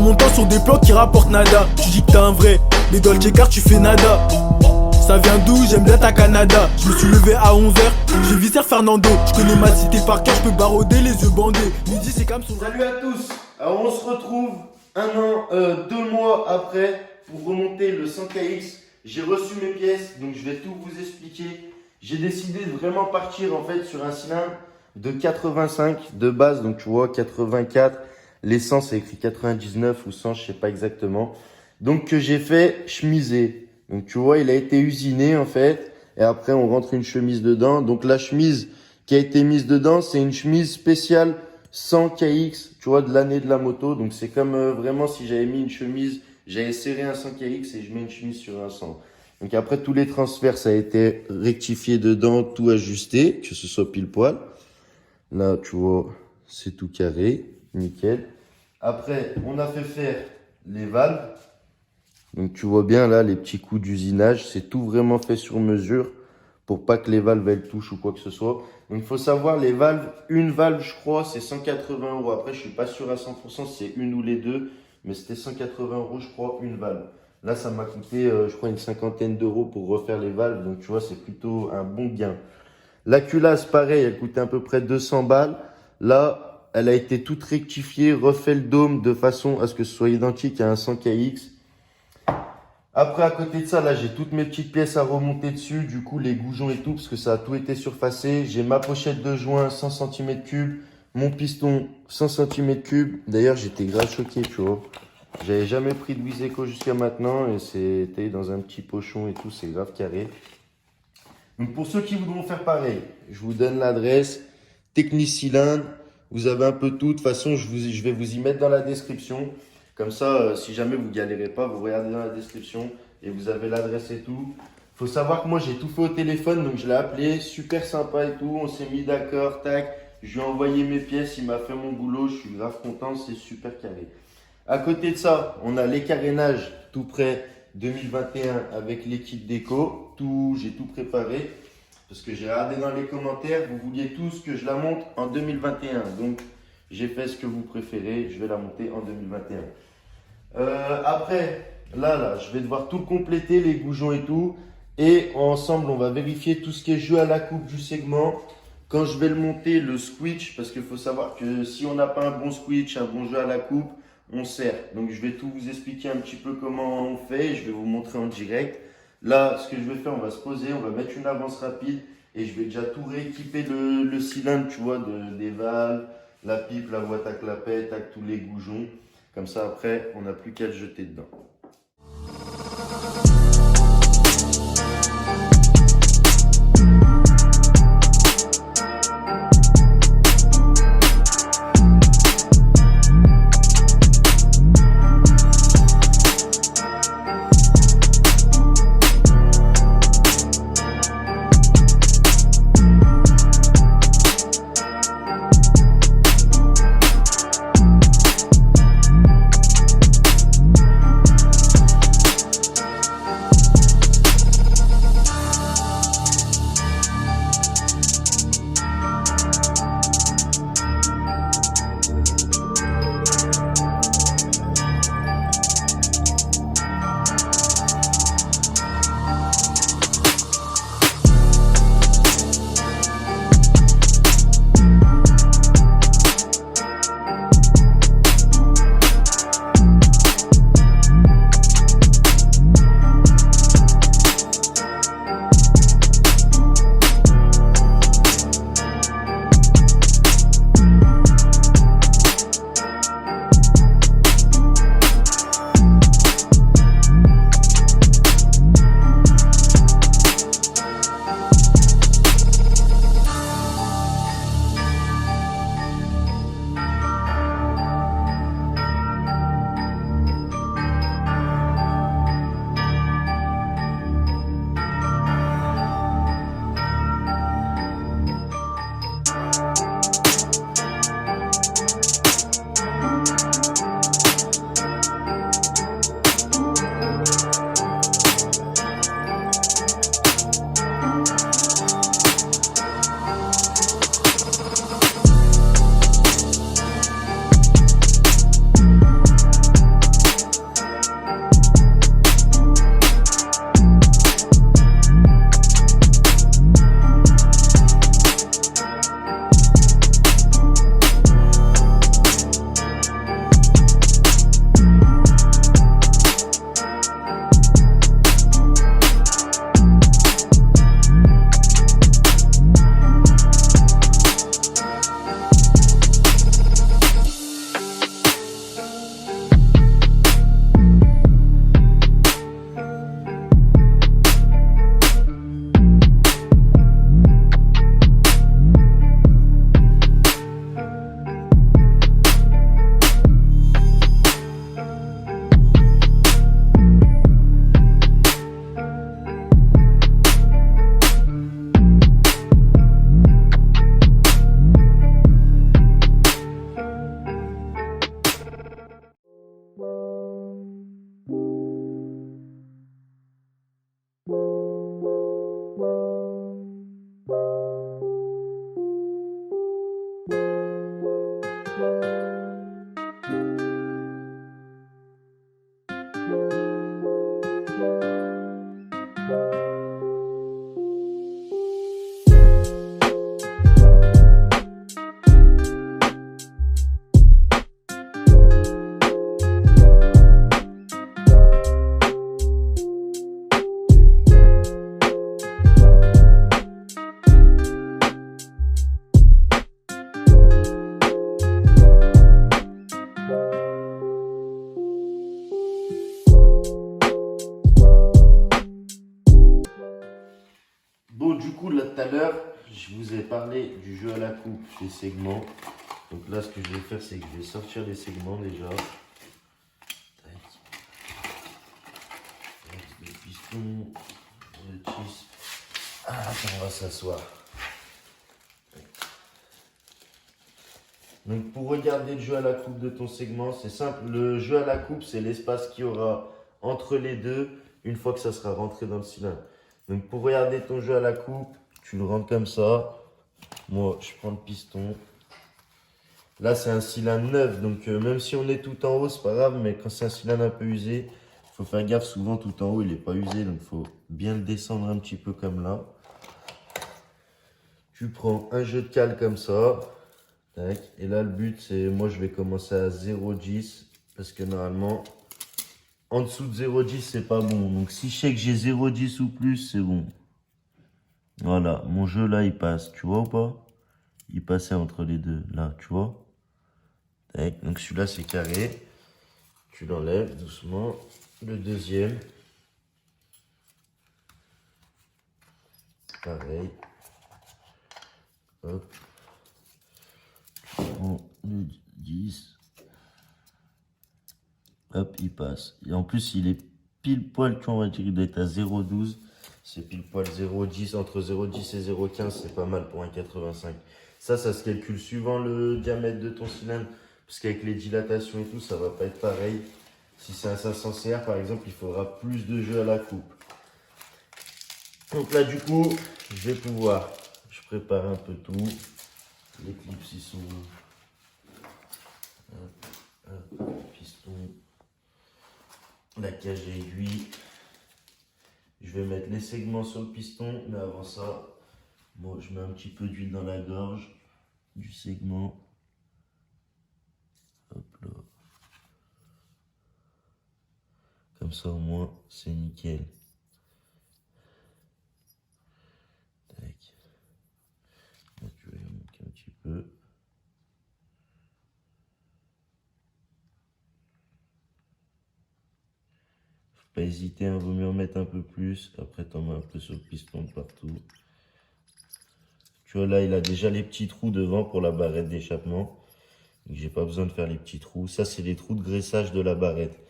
montant sur des plans qui rapportent nada. Tu dis que t'es un vrai, mais dans le J-Car tu fais nada. Ça vient d'où? J'aime bien ta Canada. Je me suis levé à 11h, j'ai visé Fernando. Je connais ma cité par cœur, je peux barauder les yeux bandés. Midi c'est comme son... Salut à tous. Alors on se retrouve 2 mois après pour remonter le 100KX. J'ai reçu mes pièces, donc je vais tout vous expliquer. J'ai décidé de vraiment partir en fait sur un cylindre de 85 de base, donc tu vois 84. L'essence c'est écrit 99 ou 100, je sais pas exactement. Donc que j'ai fait chemiser. Donc tu vois, il a été usiné en fait. Et après on rentre une chemise dedans. Donc la chemise qui a été mise dedans, c'est une chemise spéciale 100KX, tu vois, de l'année de la moto. Donc c'est comme vraiment si j'avais mis une chemise, j'avais serré un 100KX et je mets une chemise sur un 100. Donc après tous les transferts, ça a été rectifié dedans, tout ajusté, que ce soit pile poil. Là, tu vois, c'est tout carré, nickel. Après, on a fait faire les valves. Donc tu vois bien là, les petits coups d'usinage, c'est tout vraiment fait sur mesure pour pas que les valves elles touchent ou quoi que ce soit. Donc il faut savoir les valves, une valve je crois c'est 180 €. Après je suis pas sûr à 100% si c'est une ou les deux, mais c'était 180 € je crois une valve. Là ça m'a coûté je crois une cinquantaine d'euros pour refaire les valves, donc tu vois c'est plutôt un bon gain. La culasse pareil, elle coûtait à peu près 200 balles. Là elle a été toute rectifiée, refait le dôme de façon à ce que ce soit identique à un 100KX. Après, à côté de ça, là, j'ai toutes mes petites pièces à remonter dessus. Du coup, les goujons et tout, parce que ça a tout été surfacé. J'ai ma pochette de joint 100 cm3, mon piston 100 cm3. D'ailleurs, j'étais grave choqué, tu vois. J'avais jamais pris de Wiseco jusqu'à maintenant et c'était dans un petit pochon et tout, c'est grave carré. Donc, pour ceux qui voudront faire pareil, je vous donne l'adresse. Technicylindre, vous avez un peu tout. De toute façon, je vais vous y mettre dans la description. Comme ça, si jamais vous galérez pas, vous regardez dans la description et vous avez l'adresse et tout. Faut savoir que moi, j'ai tout fait au téléphone, donc je l'ai appelé, super sympa et tout. On s'est mis d'accord, tac. Je lui ai envoyé mes pièces, il m'a fait mon boulot. Je suis grave content, c'est super carré. À côté de ça, on a les carénages tout prêt 2021 avec l'équipe déco. J'ai tout préparé parce que j'ai regardé dans les commentaires. Vous vouliez tous que je la monte en 2021. Donc, j'ai fait ce que vous préférez. Je vais la monter en 2021. Après, là, je vais devoir tout compléter, les goujons et tout. Et ensemble, on va vérifier tout ce qui est jeu à la coupe du segment. Quand je vais le monter, le switch, parce qu'il faut savoir que si on n'a pas un bon switch, un bon jeu à la coupe, on serre. Donc, je vais tout vous expliquer un petit peu comment on fait. Je vais vous montrer en direct. Là, ce que je vais faire, on va se poser, on va mettre une avance rapide. Et je vais déjà tout rééquiper le cylindre, tu vois, des valves, la pipe, la boîte à clapet, avec tous les goujons. Comme ça, après, on n'a plus qu'à le jeter dedans. coup, là tout à l'heure, je vous ai parlé du jeu à la coupe, les segments. Donc là, ce que je vais faire, c'est que je vais sortir les segments déjà. Tac. Le piston, le tisse. Ah, attends, on va s'asseoir. Donc pour regarder le jeu à la coupe de ton segment, c'est simple. Le jeu à la coupe, c'est l'espace qu'il y aura entre les deux une fois que ça sera rentré dans le cylindre. Donc pour regarder ton jeu à la coupe, tu le rentres comme ça. Moi, je prends le piston. Là, c'est un cylindre neuf, donc même si on est tout en haut, c'est pas grave, mais quand c'est un cylindre un peu usé, il faut faire gaffe, souvent tout en haut, il n'est pas usé, donc il faut bien le descendre un petit peu comme là. Tu prends un jeu de cale comme ça. Tac. Et là, le but, c'est, moi, je vais commencer à 0,10, parce que normalement, en dessous de 0,10, c'est pas bon. Donc, si je sais que j'ai 0,10 ou plus, c'est bon. Voilà, mon jeu, là, il passe. Tu vois ou pas? Il passait entre les deux, là, tu vois? Tac. Donc, celui-là, c'est carré. Tu l'enlèves doucement. Le deuxième. Pareil. Hop. On le 10. Hop, il passe. Et en plus, il est pile poil, tu vois, on va dire, il doit être à 0,12. C'est pile poil 0,10. Entre 0,10 et 0,15, c'est pas mal pour un 85. Ça se calcule suivant le diamètre de ton cylindre. Parce qu'avec les dilatations et tout, ça va pas être pareil. Si c'est un 500 CR, par exemple, il faudra plus de jeu à la coupe. Donc là, du coup, je vais pouvoir... Je prépare un peu tout. Les clips, ils sont... Piston, la cage à aiguille. Je vais mettre les segments sur le piston, mais avant ça, bon, je mets un petit peu d'huile dans la gorge du segment. Hop là. Comme ça, au moins, c'est nickel. Tac. Là, tu vas y manquer un petit peu. Pas hésiter, il vaut mieux en mettre un peu plus. Après, t'en mets un peu sur le piston de partout. Tu vois, là, il a déjà les petits trous devant pour la barrette d'échappement. Donc, j'ai pas besoin de faire les petits trous. Ça, c'est les trous de graissage de la barrette.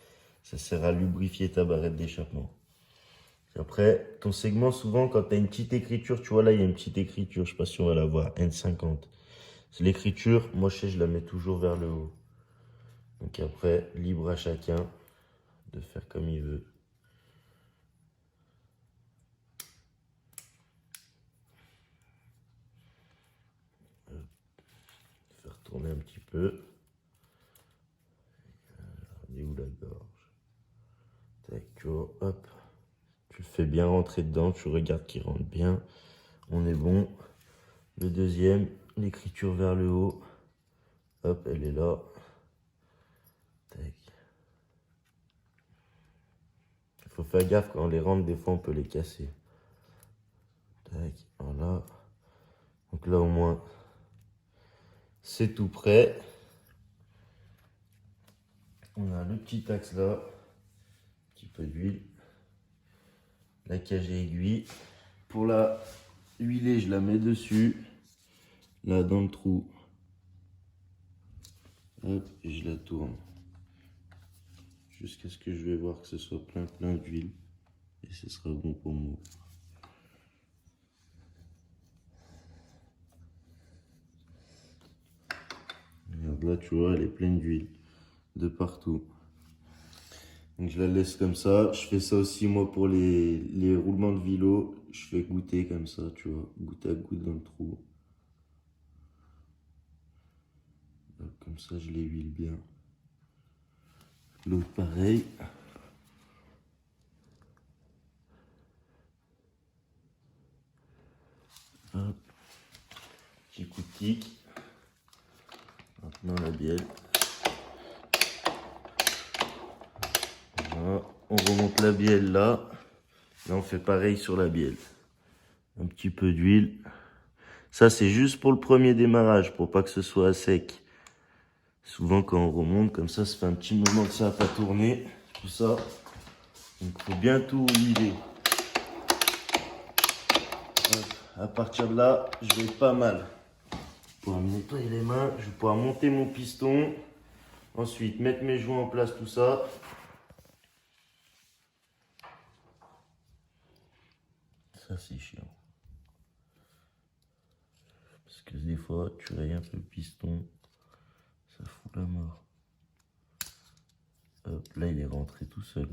Ça sert à lubrifier ta barrette d'échappement. Après, ton segment, souvent, quand tu as une petite écriture, tu vois, là, il y a une petite écriture. Je sais pas si on va la voir. N50. C'est l'écriture. Moi, je sais, je la mets toujours vers le haut. Donc après, libre à chacun de faire comme il veut. Faire tourner un petit peu. Elle est où la gorge? Tac, tu vois, hop. Tu le fais bien rentrer dedans, tu regardes qu'il rentre bien. On est bon. Le deuxième, l'écriture vers le haut. Hop, elle est là. Tac. Il faut faire gaffe quand on les rentre, des fois on peut les casser. Tac, voilà. Donc là au moins, c'est tout prêt. On a le petit axe là, un petit peu d'huile. La cage à aiguille. Pour la huiler, je la mets dessus. Là dans le trou. Hop, et je la tourne. Jusqu'à ce que je vais voir que ce soit plein d'huile. Et ce sera bon pour moi. Regarde là, tu vois, elle est pleine d'huile. De partout. Donc je la laisse comme ça. Je fais ça aussi moi pour les roulements de vélo. Je fais goûter comme ça, tu vois. Goutte à goutte dans le trou. Donc, comme ça, je les huile bien. L'autre pareil. Hop. Petit coup de tic. Maintenant la bielle. Voilà. On remonte la bielle là. Là on fait pareil sur la bielle. Un petit peu d'huile. Ça c'est juste pour le premier démarrage, pour pas que ce soit à sec. Souvent quand on remonte comme ça fait un petit moment que ça n'a pas tourné. Tout ça. Donc il faut bien tout huiler. à partir de là, je vais être pas mal. Pour me nettoyer les mains, je vais pouvoir monter mon piston. Ensuite, mettre mes joints en place, tout ça. Ça, c'est chiant. Parce que des fois, tu rayes un peu le piston. Ça fout la mort. Hop, là, il est rentré tout seul.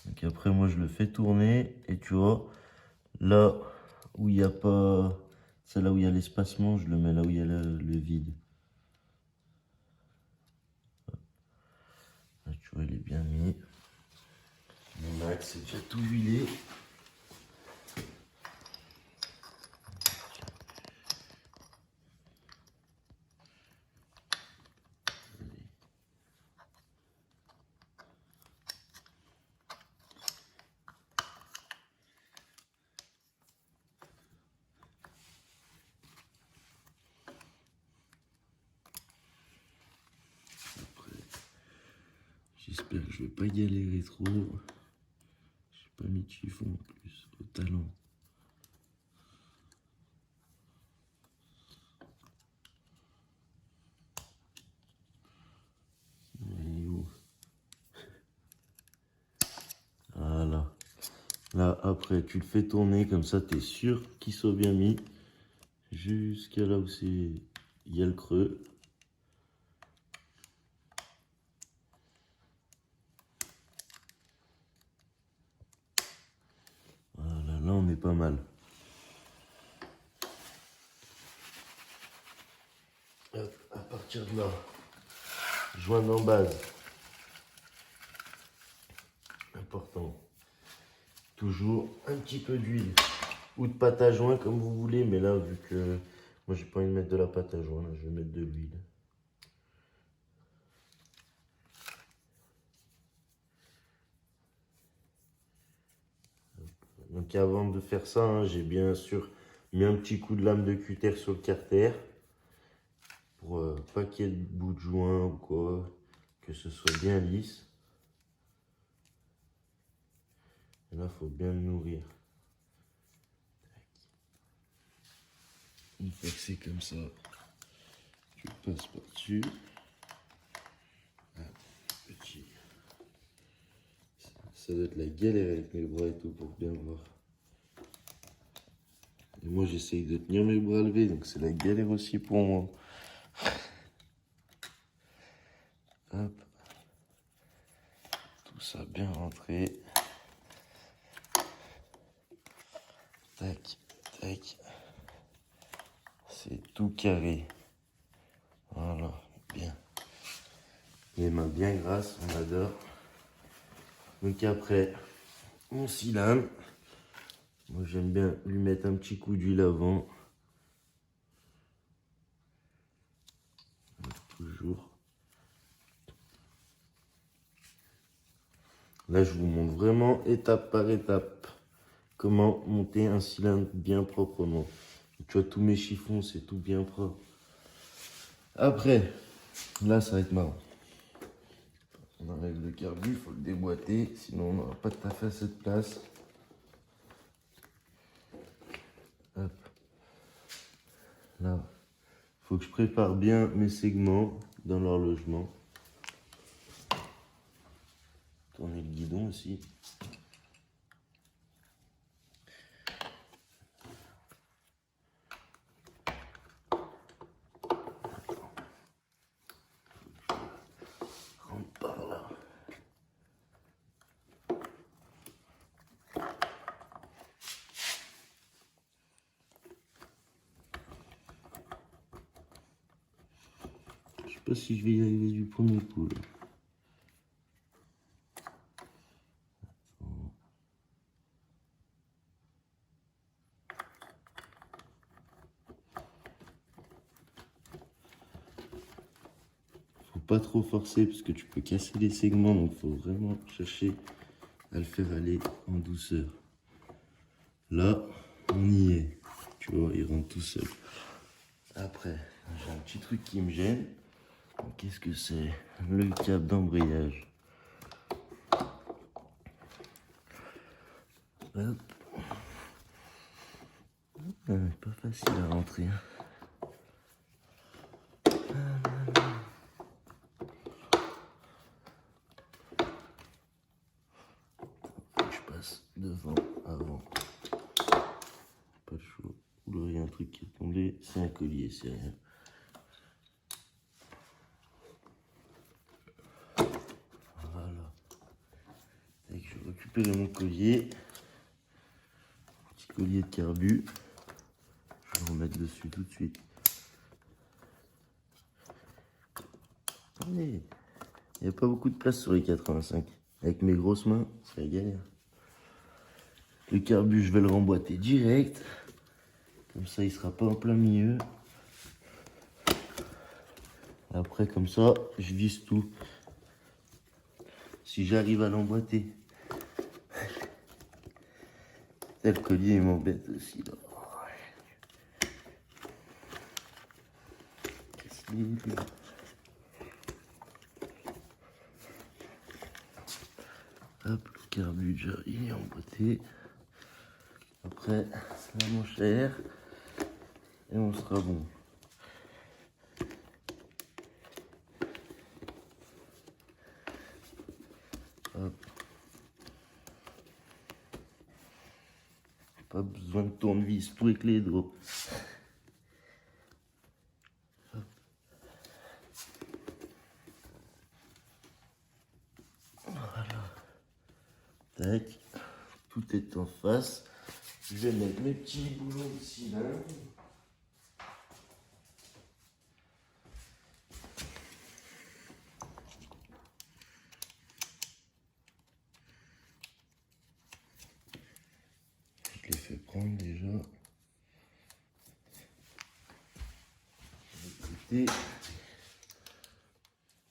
Donc après, moi, je le fais tourner. Et tu vois, là où il n'y a pas... C'est là où il y a l'espacement, je le mets là où il y a le vide. Là, tu vois, il est bien mis. Mon axe est déjà tout huilé. J'espère que je vais pas galérer trop. J'ai pas mis de chiffon en plus, au talon. Il est où? Voilà. Là, après, tu le fais tourner comme ça, tu es sûr qu'il soit bien mis. Jusqu'à là où il y a le creux. Voilà, là on est pas mal. Hop, à partir de là, joindre en base. Important. Toujours un petit peu d'huile ou de pâte à joint comme vous voulez, mais là vu que moi j'ai pas envie de mettre de la pâte à joint, là, je vais mettre de l'huile. Donc avant de faire ça, hein, j'ai bien sûr mis un petit coup de lame de cutter sur le carter pour pas qu'il y ait de bout de joint ou quoi, que ce soit bien lisse. Et là, il faut bien le nourrir. Une fois que c'est comme ça, tu passes par-dessus. Ah, petit. Ça doit être la galère avec mes bras et tout pour bien voir. Et moi, j'essaye de tenir mes bras levés, donc c'est la galère aussi pour moi. Hop. Tout ça bien rentré. Tac, tac. C'est tout carré. Voilà, bien. Les mains bien grasses, on adore. Donc après, mon cylindre. Moi j'aime bien lui mettre un petit coup d'huile avant. Toujours. Là je vous montre vraiment étape par étape comment monter un cylindre bien proprement. Tu vois, tous mes chiffons, c'est tout bien propre. Après, là ça va être marrant. On enlève le carbu, il faut le déboîter, sinon on n'aura pas de taf à cette place. Hop. Là, il faut que je prépare bien mes segments dans leur logement. Tourner le guidon aussi. Rentre par là. Je sais pas si je vais y arriver du premier coup là. Pas trop forcer parce que tu peux casser les segments, donc il faut vraiment chercher à le faire aller en douceur. Là, on y est. Tu vois, il rentre tout seul. Après, j'ai un petit truc qui me gêne. Qu'est-ce que c'est? Le câble d'embrayage. Hop. Pas facile à rentrer. Faut que je passe devant, avant. Pas le choix. Oula, il y a un truc qui est tombé. C'est un collier, c'est rien. Voilà. Et que je vais récupérer mon collier. Petit collier de carbu. Je vais en mettre dessus tout de suite. Allez. Il n'y a pas beaucoup de place sur les 85. Avec mes grosses mains, c'est galère. Le carbu, je vais le remboîter direct. Comme ça, il sera pas en plein milieu. Après, comme ça, je visse tout. Si j'arrive à l'emboîter. Le collier, il m'embête aussi, là. Qu'est-ce qu'il est, lui ? Hop, le carbu, déjà, il est emboîté. Après, c'est la manchère. Et on sera bon. Hop. Pas besoin de tournevis, tout avec les doigts. Hop. Voilà. Tac. Tout est en face. Je vais mettre mes petits boulons ici, là. Je les fais prendre déjà.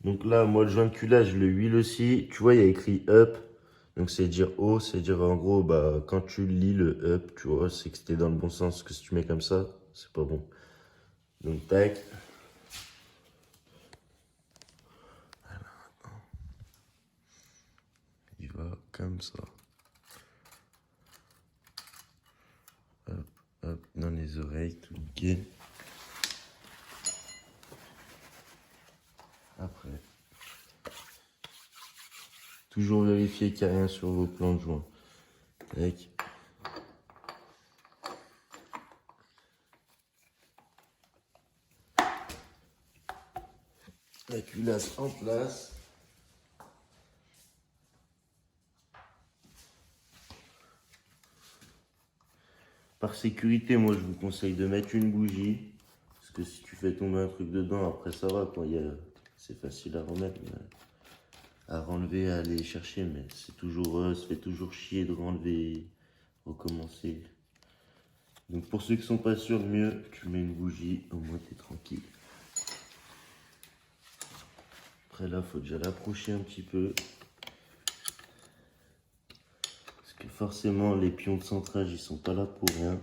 Donc là, moi, le joint de culage, je le huile aussi. Tu vois, il y a écrit up. Donc, c'est dire haut, c'est dire en gros, bah, quand tu lis le up, tu vois, c'est que c'était dans le bon sens. Que si tu mets comme ça, c'est pas bon. Donc, tac. Voilà, attends. Il va comme ça. Hop, hop, dans les oreilles, tout nickel. Après, toujours vérifier qu'il n'y a rien sur vos plans de joint. Tac. La culasse en place. Par sécurité, moi je vous conseille de mettre une bougie. Parce que si tu fais tomber un truc dedans, après ça va. C'est facile à remettre, à renlever, à aller chercher. Mais c'est toujours, ça fait toujours chier de renlever, recommencer. Donc pour ceux qui sont pas sûrs, le mieux, tu mets une bougie, au moins tu es tranquille. Après là, faut déjà l'approcher un petit peu. Parce que forcément, les pions de centrage, ils sont pas là pour rien.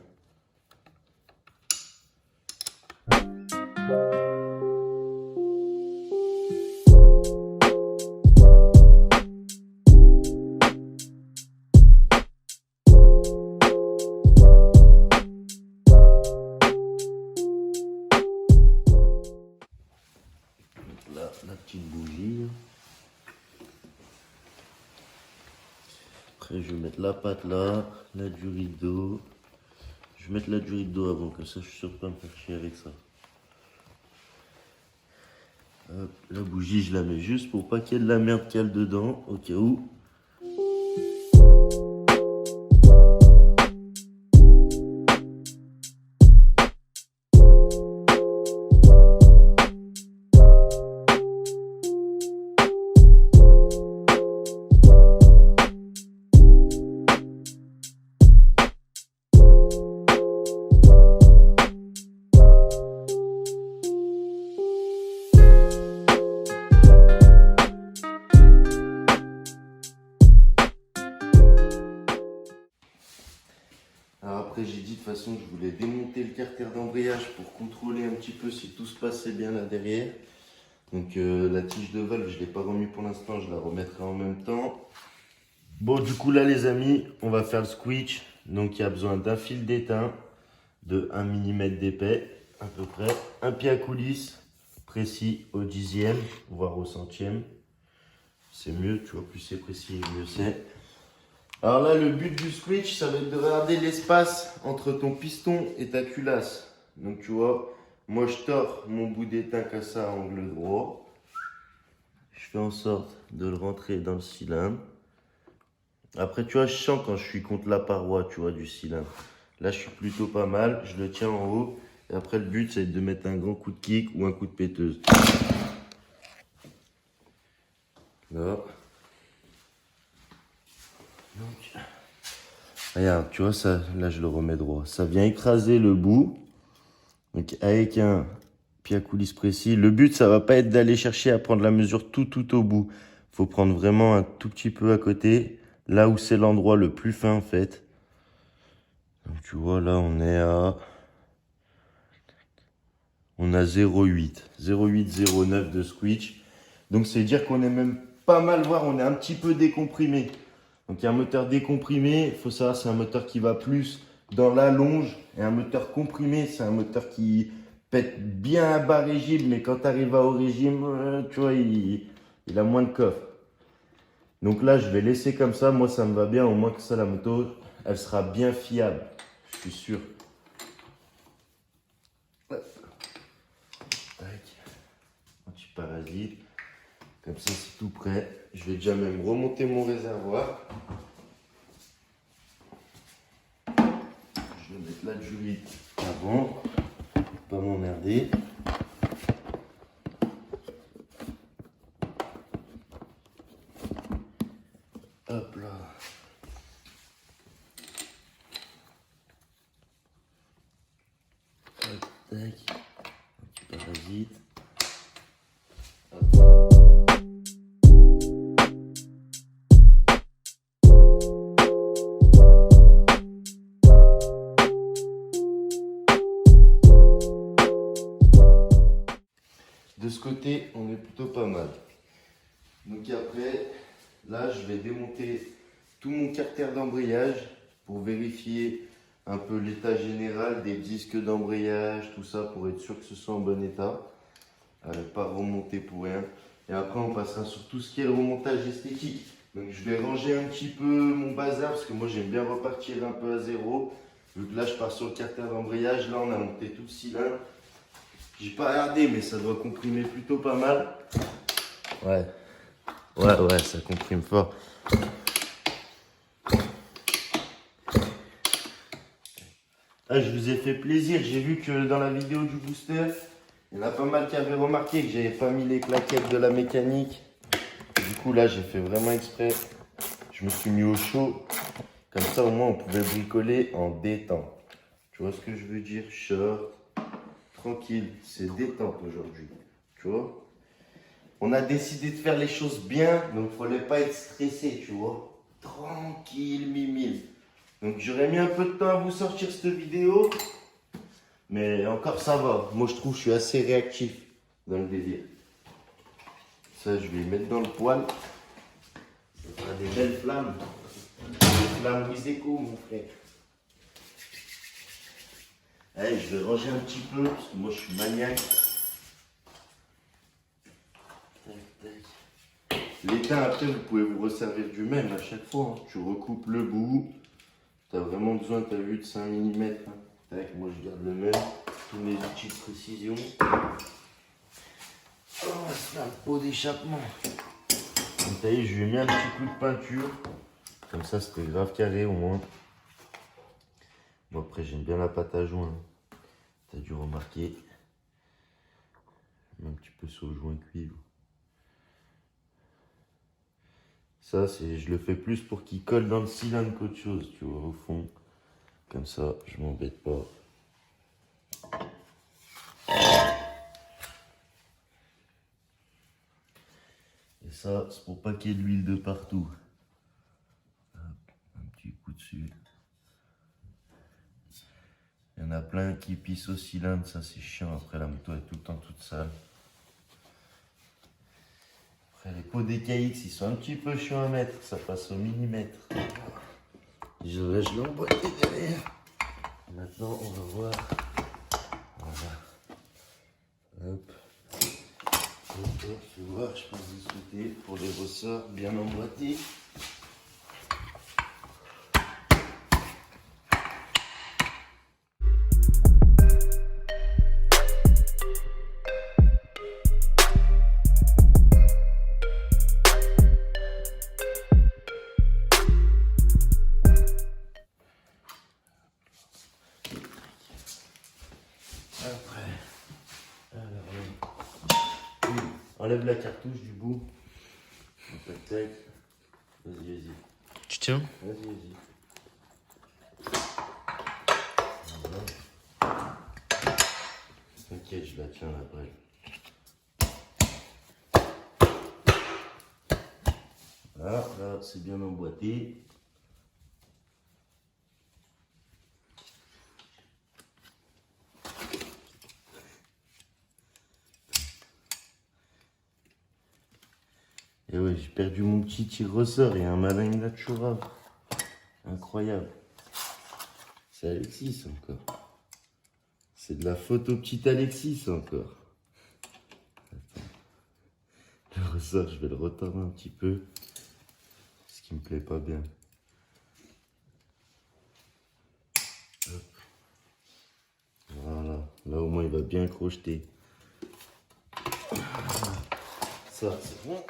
Là, la petite bougie. Après, je vais mettre la pâte là, la durite d'eau. Je vais mettre la durite d'eau avant, comme ça je suis sûr de pas me faire chier avec ça. Hop, la bougie, je la mets juste pour pas qu'il y ait de la merde cale dedans, au cas où. Alors après j'ai dit de toute façon que je voulais démonter le carter d'embrayage pour contrôler un petit peu si tout se passait bien là derrière. Donc la tige de valve je ne l'ai pas remis pour l'instant, je la remettrai en même temps. Bon du coup là les amis, on va faire le switch. Donc il y a besoin d'un fil d'étain, de 1 mm d'épais, à peu près. Un pied à coulisse, précis au 10e, voire au 100e. C'est mieux, tu vois, plus c'est précis, mieux c'est. Alors là, le but du switch, ça va être de regarder l'espace entre ton piston et ta culasse. Donc tu vois, moi je tords mon bout d'étain comme ça à angle droit. Je fais en sorte de le rentrer dans le cylindre. Après, tu vois, je sens quand je suis contre la paroi, tu vois, du cylindre. Là, je suis plutôt pas mal. Je le tiens en haut. Et après, le but, c'est de mettre un grand coup de kick ou un coup de péteuse. Là. Donc, regarde, tu vois, ça, là, je le remets droit. Ça vient écraser le bout. Donc, avec un pied à coulisse précis. Le but, ça va pas être d'aller chercher à prendre la mesure tout au bout. Faut prendre vraiment un tout petit peu à côté. Là où c'est l'endroit le plus fin, en fait. Donc, tu vois, là, on a 0,8. 0,8, 0,9 de switch. Donc, c'est dire qu'on est même pas mal, voir, on est un petit peu décomprimé. Donc, il y a un moteur décomprimé. Il faut savoir, c'est un moteur qui va plus dans la longe. Et un moteur comprimé, c'est un moteur qui pète bien à bas régime. Mais quand tu arrives au régime, tu vois, il a moins de coffre. Donc là, je vais laisser comme ça. Moi, ça me va bien. Au moins que ça, la moto, elle sera bien fiable. Je suis sûr. Anti-parasite. Comme ça, c'est tout prêt. Je vais déjà même remonter mon réservoir. Je vais mettre la Julie avant. Pas m'emmerder. Hop là. Hop, tac. Anti-parasite. De ce côté, on est plutôt pas mal. Donc après, là, je vais démonter tout mon carter d'embrayage pour vérifier un peu l'état général des disques d'embrayage, tout ça, pour être sûr que ce soit en bon état. Pas remonter pour rien. Et après, on passera sur tout ce qui est le remontage esthétique. Donc je vais ranger un petit peu mon bazar, parce que moi, j'aime bien repartir un peu à zéro. Vu que là, je pars sur le carter d'embrayage. Là, on a monté tout le cylindre. J'ai pas regardé, mais ça doit comprimer plutôt pas mal. Ouais, ça comprime fort. Ah, je vous ai fait plaisir. J'ai vu que dans la vidéo du booster, il y en a pas mal qui avaient remarqué que j'avais pas mis les plaquettes de la mécanique. Du coup, là, j'ai fait vraiment exprès. Je me suis mis au chaud. Comme ça, au moins, on pouvait bricoler en détente. Tu vois ce que je veux dire? Short. Tranquille, c'est détente aujourd'hui, tu vois. On a décidé de faire les choses bien, donc il ne fallait pas être stressé, tu vois. Tranquille, mimile. Donc j'aurais mis un peu de temps à vous sortir cette vidéo, mais encore ça va. Moi je trouve que je suis assez réactif dans le délire. Ça, je vais y mettre dans le poêle. Ça fera des belles flammes. Des flammes Wiseco, mon frère. Allez, je vais ranger un petit peu, parce que moi je suis maniaque. L'étain, après, vous pouvez vous resservir du même à chaque fois. Hein. Tu recoupes le bout. Tu as vraiment besoin, tu as vu, de 5 mm. Hein. Tac, moi je garde le même. Tous mes outils de précision. Oh, c'est un pot d'échappement. Donc, t'as vu, je lui ai mis un petit coup de peinture. Comme ça, c'était grave carré au moins. Bon, après, j'aime bien la pâte à joint. Tu as dû remarquer. Un petit peu sur le joint cuivre. Ça, je le fais plus pour qu'il colle dans le cylindre qu'autre chose, tu vois, au fond. Comme ça, je m'embête pas. Et ça, c'est pour pas qu'il y ait de l'huile de partout. Hop, un petit coup dessus. Il y en a plein qui pissent au cylindre, ça c'est chiant. Après, la moto est tout le temps toute sale. Après, les pots DKX, ils sont un petit peu chiants à mettre, ça passe au millimètre. Je l'ai emboîté derrière. Maintenant, on va voir. Voilà. Hop. Je vais voir, je pense que vous souhaitez pour les ressorts bien emboîtés. Enlève la cartouche du bout. Tac, tac. Vas-y, vas-y. Tu tiens? Vas-y, vas-y. T'inquiète, je la tiens la brève. Voilà, là, c'est bien emboîté. Et ouais, j'ai perdu mon petit tire-ressort et un malin il l'a toujours à. Incroyable. C'est Alexis encore. C'est de la photo petite Alexis encore. Attends. Le ressort, je vais le retordre un petit peu. Ce qui me plaît pas bien. Hop. Voilà. Là au moins il va bien crocheter. Ça, c'est bon.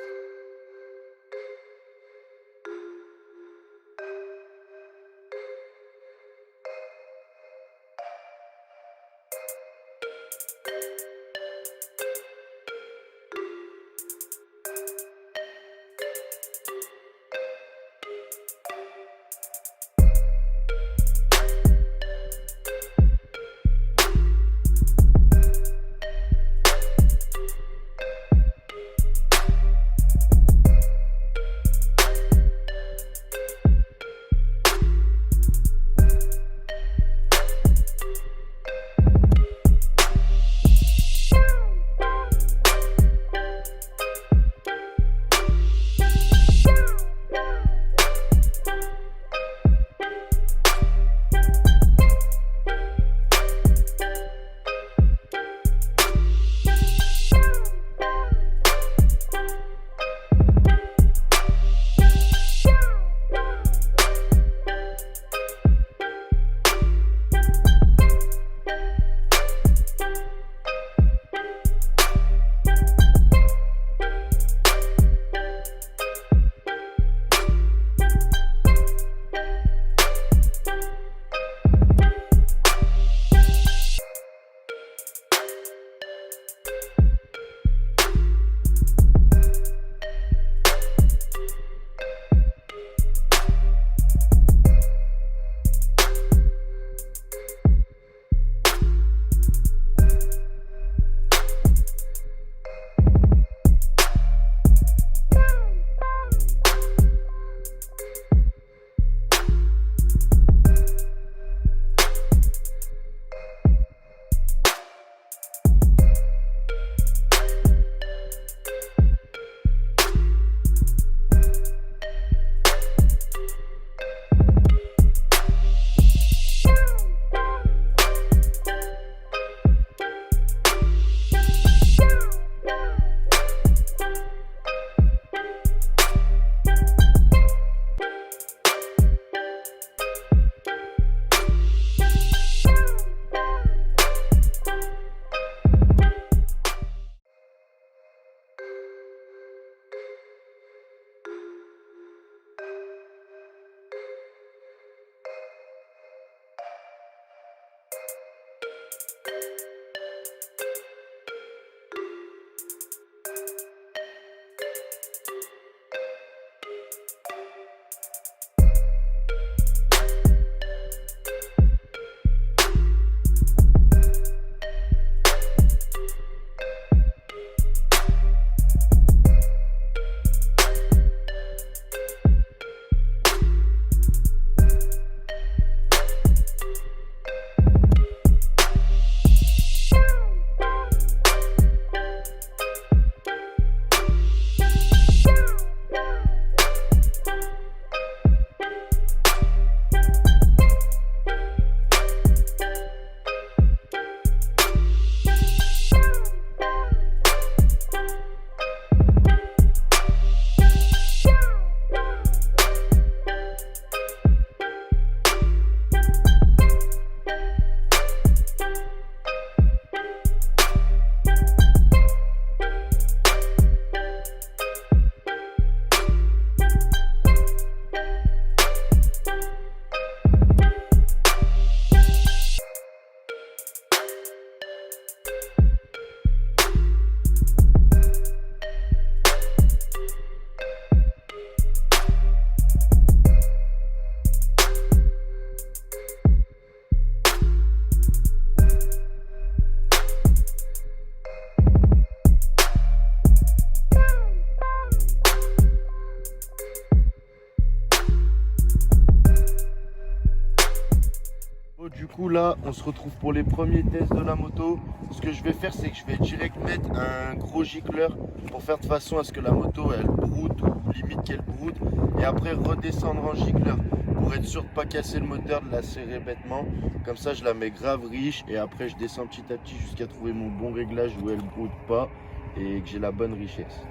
Du coup là on se retrouve pour les premiers tests de la moto. Ce que je vais faire c'est que je vais direct mettre un gros gicleur pour faire de façon à ce que la moto elle broute ou limite qu'elle broute et après redescendre en gicleur pour être sûr de pas casser le moteur, de la serrer bêtement. Comme ça je la mets grave riche et après je descends petit à petit jusqu'à trouver mon bon réglage où elle broute pas et que j'ai la bonne richesse.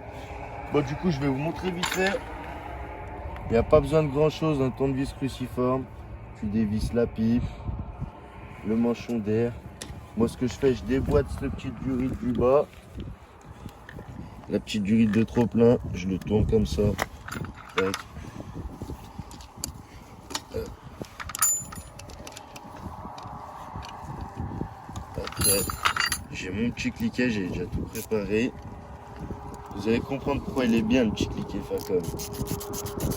Bon du coup je vais vous montrer vite fait. Il n'y a pas besoin de grand chose, un tournevis cruciforme. Tu dévisses la pipe, le manchon d'air. Moi ce que je fais, je déboîte cette petite durite du bas. La petite durite de trop plein, je le tourne comme ça. Tac. Après, j'ai mon petit cliquet, j'ai déjà tout préparé. Vous allez comprendre pourquoi il est bien le petit cliquet Facom.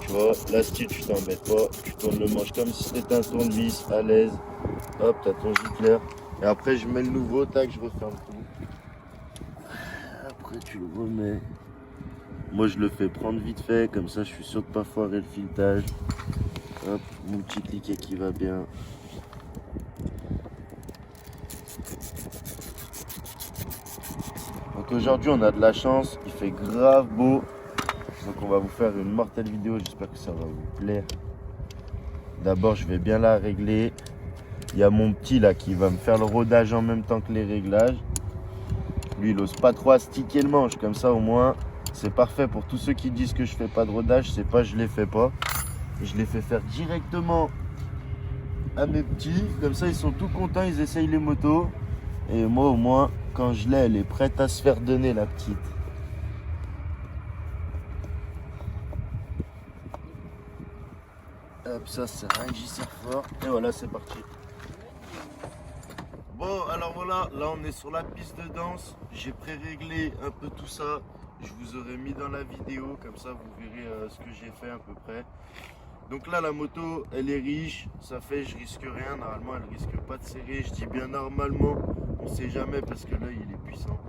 Tu vois, là style tu t'embêtes pas, tu tournes le manche comme si c'était un tournevis à l'aise. Hop, t'as ton gicleur. Et après je mets le nouveau, tac, je referme tout. Après tu le remets. Moi je le fais prendre vite fait, comme ça je suis sûr de pas foirer le filetage. Hop, mon petit cliquet qui va bien. Donc aujourd'hui on a de la chance, il fait grave beau. Donc on va vous faire une mortelle vidéo, j'espère que ça va vous plaire. D'abord je vais bien la régler. Il y a mon petit là qui va me faire le rodage en même temps que les réglages. Lui il ose pas trop astiquer le manche, comme ça au moins c'est parfait pour tous ceux qui disent que je fais pas de rodage, c'est pas je les fais pas. Je les fais faire directement à mes petits, comme ça ils sont tout contents, ils essayent les motos. Et moi au moins quand je l'ai, elle est prête à se faire donner la petite. Hop, ça c'est rien que j'y serre fort. Et voilà, c'est parti. Bon, alors voilà, là on est sur la piste de danse. J'ai pré-réglé un peu tout ça. Je vous aurais mis dans la vidéo, comme ça vous verrez ce que j'ai fait à peu près. Donc là la moto, elle est riche. Ça fait, je risque rien. Normalement, elle risque pas de serrer. Je dis bien normalement. On sait jamais parce que l'œil il est puissant.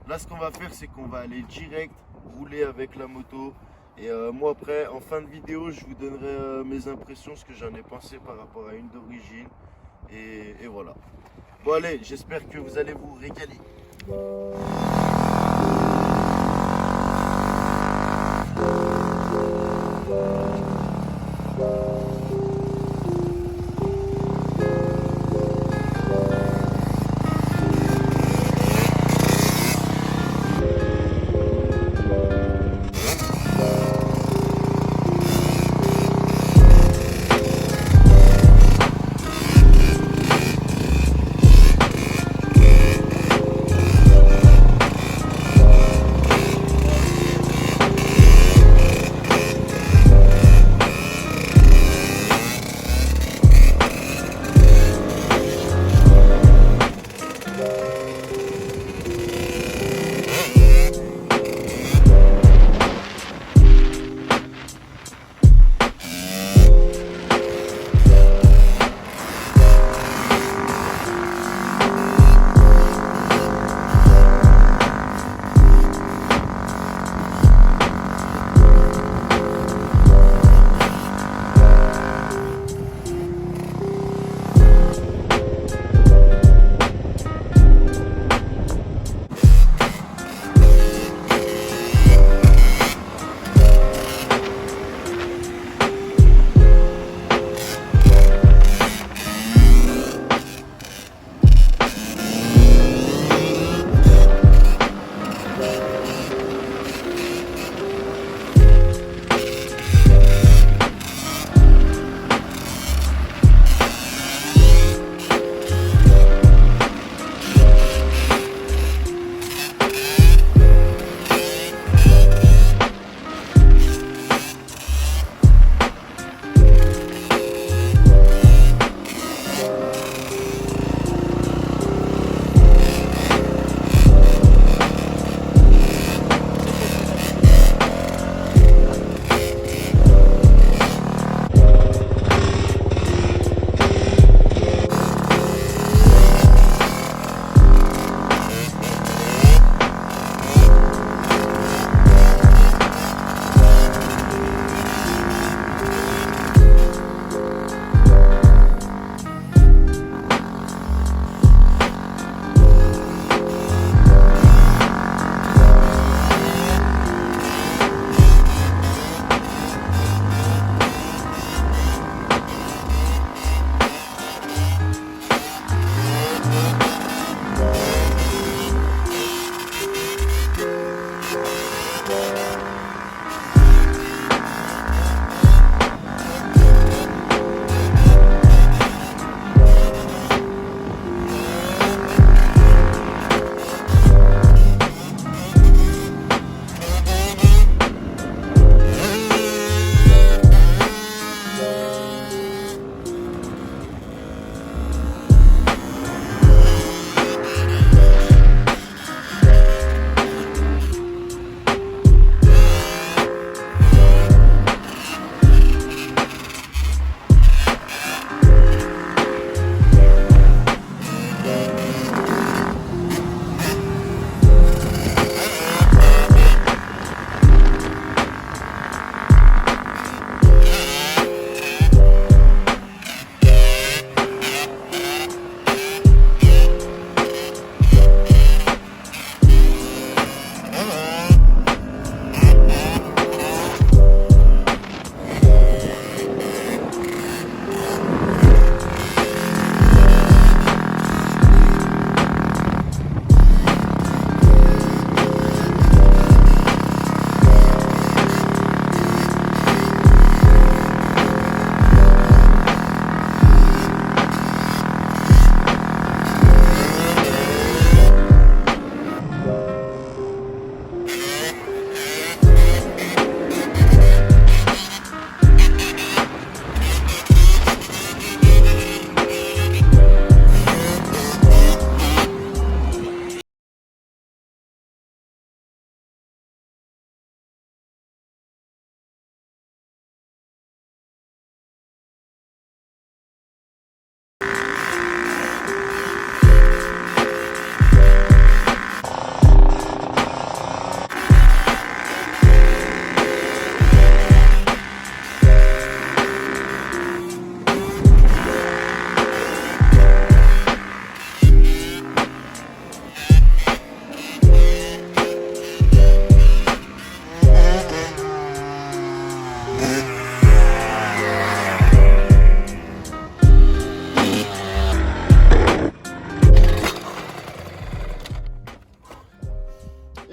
Là, ce qu'on va faire, c'est qu'on va aller direct rouler avec la moto. Et moi après, en fin de vidéo, je vous donnerai mes impressions, ce que j'en ai pensé par rapport à une d'origine. Et voilà. Bon allez, j'espère que vous allez vous régaler.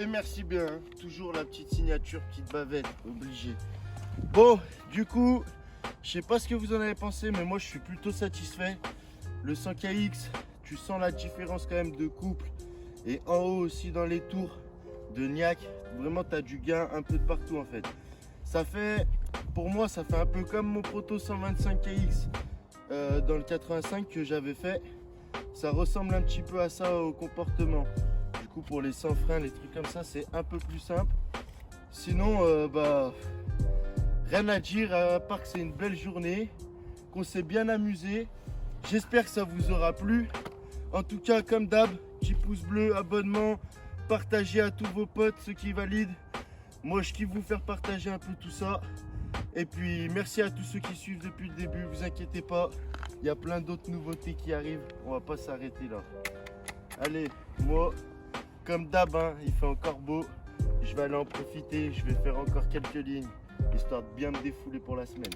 merci bien. Hein. Toujours la petite signature, petite bavette, obligé. Bon, du coup, je sais pas ce que vous en avez pensé, mais moi je suis plutôt satisfait. Le 100KX, tu sens la différence quand même de couple. Et en haut aussi dans les tours de Niac, vraiment tu as du gain un peu de partout en fait. Ça fait, pour moi, ça fait un peu comme mon proto 125KX dans le 85 que j'avais fait. Ça ressemble un petit peu à ça au comportement. Du coup, pour les sans freins, les trucs comme ça, c'est un peu plus simple. Sinon, rien à dire, à part que c'est une belle journée, qu'on s'est bien amusé. J'espère que ça vous aura plu. En tout cas, comme d'hab, petit pouce bleu, abonnement, partagez à tous vos potes, ceux qui valident. Moi, je kiffe vous faire partager un peu tout ça. Et puis, merci à tous ceux qui suivent depuis le début. Vous inquiétez pas, il y a plein d'autres nouveautés qui arrivent. On va pas s'arrêter là. Allez, moi, comme d'hab, hein, il fait encore beau. Je vais aller en profiter. Je vais faire encore quelques lignes, histoire de bien me défouler pour la semaine.